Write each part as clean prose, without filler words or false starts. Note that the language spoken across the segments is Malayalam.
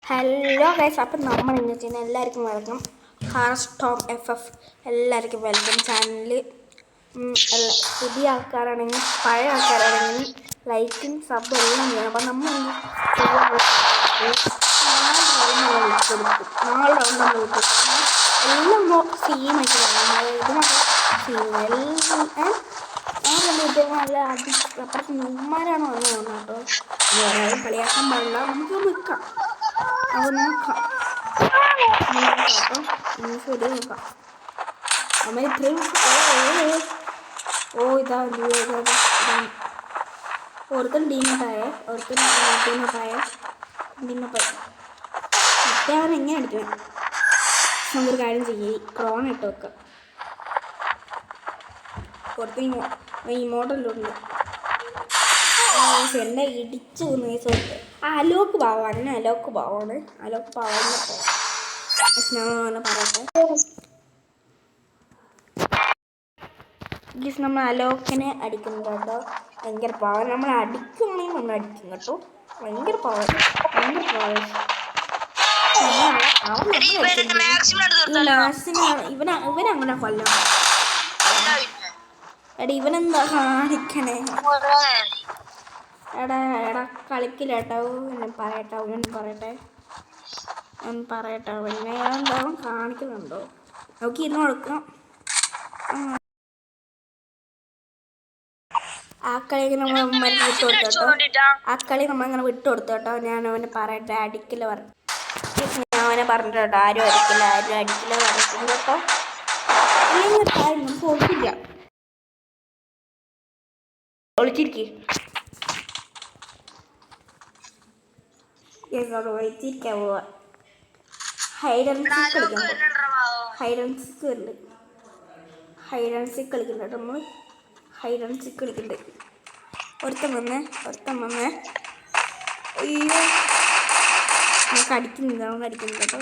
ഹലോ ഗൈസ്, അപ്പം നമ്മൾ ഇന്ന് ചെയ്യുന്ന എല്ലാവർക്കും വെൽക്കം. ഹാർസ്റ്റോം FF എല്ലാവർക്കും വെൽക്കം. ചാനലിൽ പുതിയ ആൾക്കാരാണെങ്കിൽ പഴയ ആൾക്കാരാണെങ്കിൽ ലൈക്കും സബും എല്ലാം ചെയ്യണം. അപ്പം നമ്മൾ 4 റൗണ്ട് നമ്മൾ വിട്ടു എല്ലാം നോക്കി സെയിമായിട്ട് വേണം. ഇതിനകത്ത് നല്ല അപ്പുറത്ത് ന്യൂമാരാണ് വന്ന് തോന്നുന്നു കേട്ടോ. വേറെ കളിയാക്കാൻ പാടില്ല, നമുക്ക് നിൽക്കാം. അത് നോക്കാം ശരി നോക്കാം. നമ്മൾ ഇത്രയും ഒരുത്തൻ ടീമോട്ടായേ മറ്റേ എങ്ങനെ അടിക്കണം. നമുക്കൊരു കാര്യം ചെയ്യേ, ക്രോൺ ഇട്ട് വെക്കാം. പുറത്ത് ഈ മോഡലുണ്ട് എന്നെ ഇടിച്ചു പോകുന്ന അലോക്ക് പാവാണ്. അലോക്ക് പാവാണ് പറയട്ടെ. ഗീസ് നമ്മൾ അലോക്കിനെ അടിക്കുന്നത് കേട്ടോ. ഭയങ്കര പാവ. നമ്മൾ അടിക്കുകയാണെങ്കിൽ നമ്മൾ അടിക്കും കേട്ടോ. ഭയങ്കര പാവ. ഇവനങ്ങനെ കൊല്ലം. എടാ ഇവനെന്താ കാണിക്കണേ? എടാ കളിക്കില്ല കേട്ടോ. പറയട്ടെ പിന്നെ എന്താവും കാണിക്കുന്നുണ്ടോ? നമുക്ക് ഇരുന്ന് കൊടുക്കാം. ആ കളി നമ്മൾ നമ്മളിങ്ങനെ വിട്ടു കൊടുത്തു കേട്ടോ. ഞാൻ അവനെ പറയട്ടെ, അടിക്കില്ല പറഞ്ഞു. ഞാൻ അവനെ പറഞ്ഞിട്ട് കേട്ടോ, ആരും അടിക്കില്ല പറഞ്ഞു കേട്ടോ. ഒളിക്കില്ല, ഒളിച്ചിരിക്കും. ഒളിച്ചിരിക്കാൻ പോവാ. ഹൈഡ് ആൻഡ് സീക്ക് കളിക്കുന്നുണ്ട് നമ്മൾ. ഹൈഡ് ആൻഡ് സീക്ക് കളിക്കുന്നുണ്ട്. ഒരുത്തൻ വന്നേ. അയ്യോ, നമുക്ക് അടിക്കുന്നില്ല കേട്ടോ.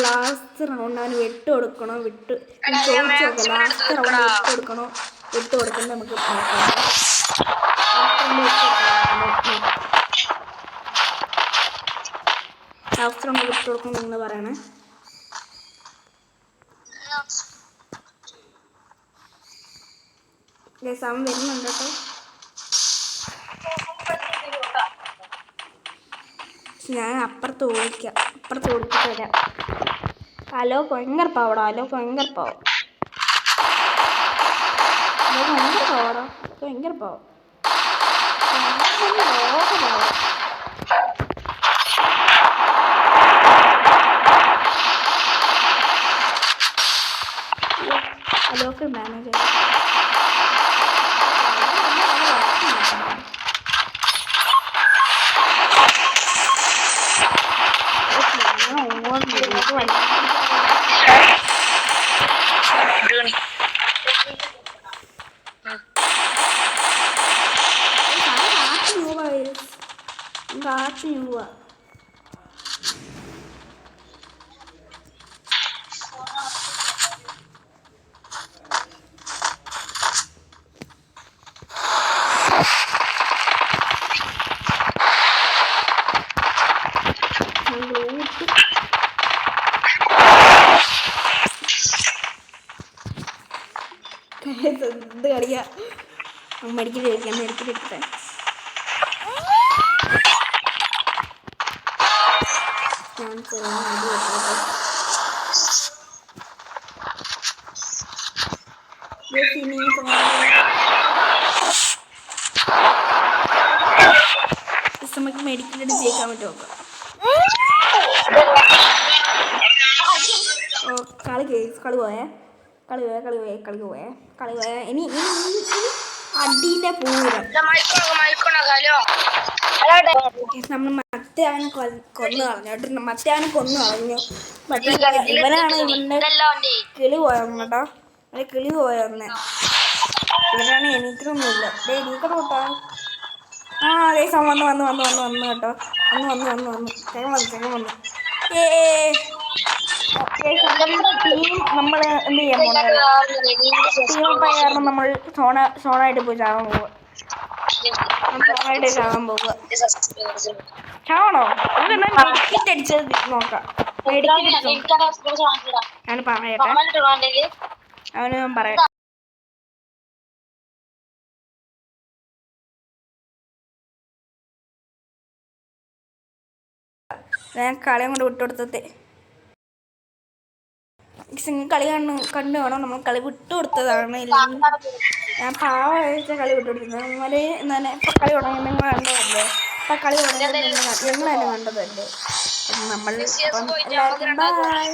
ലാസ്റ്റ് റൗണ്ട് അവന് വിട്ട് കൊടുക്കണോ വിട്ട് നമുക്ക് ലാസ്റ്റ് റൗണ്ട് വിട്ട് കൊടുക്കണം എന്ന് പറയണേ. സമയം വരുന്നുണ്ട് കേട്ടോ. ഞാൻ അപ്പുറത്ത് ഓടിച്ചിട്ട് വരാം. ഹലോ ഭയങ്കര പാവടാ. അലോക്ക് മാനേജ് എന്ത് കളിയാ. മെഡിക്കലെടുക്കട്ടെ. നമുക്ക് മെഡിക്കലെടുത്ത് ജയിക്കാൻ പറ്റുമോ? കളി പോയേ. ഇനി അടീൻ്റെ പൂരം. നമ്മൾ മറ്റേ അവനെ കൊന്നു കളഞ്ഞു. ഇവനാണ് ഇവന്റെ കിളി പോയെന്ന് കേട്ടോ. കിളി പോയെന്ന് ഇവരാണ് എണീക്കണമൊന്നുമില്ല. എണീക്കണം കേട്ടോ. ആ ഗൈസ് അവൻ വന്ന് കേട്ടോ. വന്ന് ചെക്കൻ വന്നു. ഏ ടീം നമ്മൾ എന്ത് ചെയ്യാൻ പോണ ടീം അപ്പായ കാരണം നമ്മൾ സോണായിട്ട് പോയി ചാവാൻ പോവുക. ചാവാൻ പോവുക. ചാവണോ? മെഡിക്കറ്റ് അടിച്ചത് നോക്കാം. ഞാൻ പറയട്ടെ. അവന് പറയട്ടെ. ഞാൻ കളിയും കൊണ്ട് വിട്ടുകൊടുത്തത്. കളി കണ്ടു വേണം. നമ്മൾ കളി വിട്ടുകൊടുത്തതാണ്. ഇല്ലെങ്കിൽ ഞാൻ പാവച്ച കളി വിട്ടുകൊടുത്തത്. അതുപോലെ തന്നെ ഇപ്പം കളി തുടങ്ങി നിങ്ങൾ കണ്ടതല്ലേ. ഇപ്പം കളി തുടങ്ങി നിങ്ങൾ തന്നെ കണ്ടതല്ലേ. നമ്മൾ എല്ലാവർക്കും ബൈ.